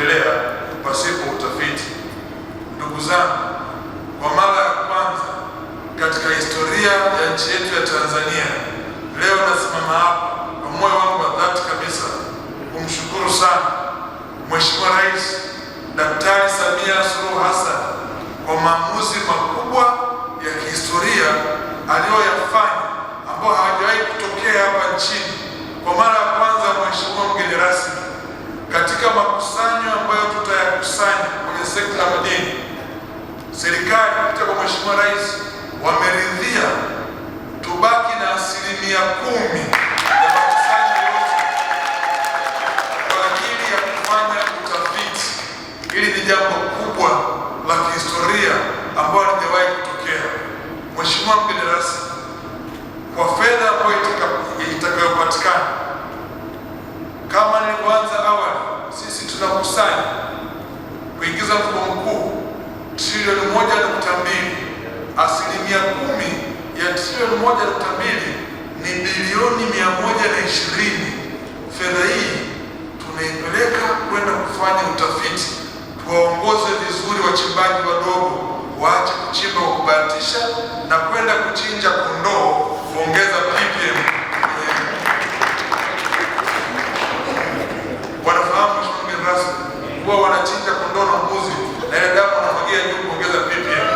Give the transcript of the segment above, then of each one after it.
kuendelea pasipo utafiti. Ndugu zangu, kwa mara ya kwanza katika historia ya nchi yetu ya Tanzania, leo nasimama hapa kwa moyo wangu wa dhati kabisa kumshukuru sana Mheshimiwa Rais Daktari Samia Suluhu Hassan kwa maamuzi makubwa ya kihistoria aliyoyafanya ambayo hawajawahi kutokea hapa nchini. Kwa mara ya kwanza, Mheshimiwa mgeni rasmi, katika makusanyo ambayo tutayakusanya kwenye sekta ya madini, serikali kupitia kwa Mheshimiwa Rais wameridhia tubaki na 10% ya makusanyo yote kwa ajili ya kufanya utafiti. Hili ni jambo kubwa la kihistoria ambalo halijawahi kutokea. Mheshimiwa mgeni rasmi, kwa fedha ambayo itakayopatikana, kama nilivyoanza awali, sisi tunakusanya kuingiza mfuko mkuu trilioni 1.2. 10% ya trilioni 1.2 ni bilioni 120. Fedha hii tunaipeleka kwenda kufanya utafiti, tuwaongoze vizuri wachimbaji wadogo waache kuchimba kwa kubahatisha na kwenda kuchinja kondoo kuongeza ppm. Wanafahamu mheshimiwa rasmi, huwa wanachinja kondoo na mbuzi na ile damu wanamwagia juu kuongeza ppm.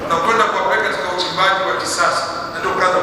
Tunakwenda kuwapeleka katika uchimbaji wa kisasa, na ndio kazi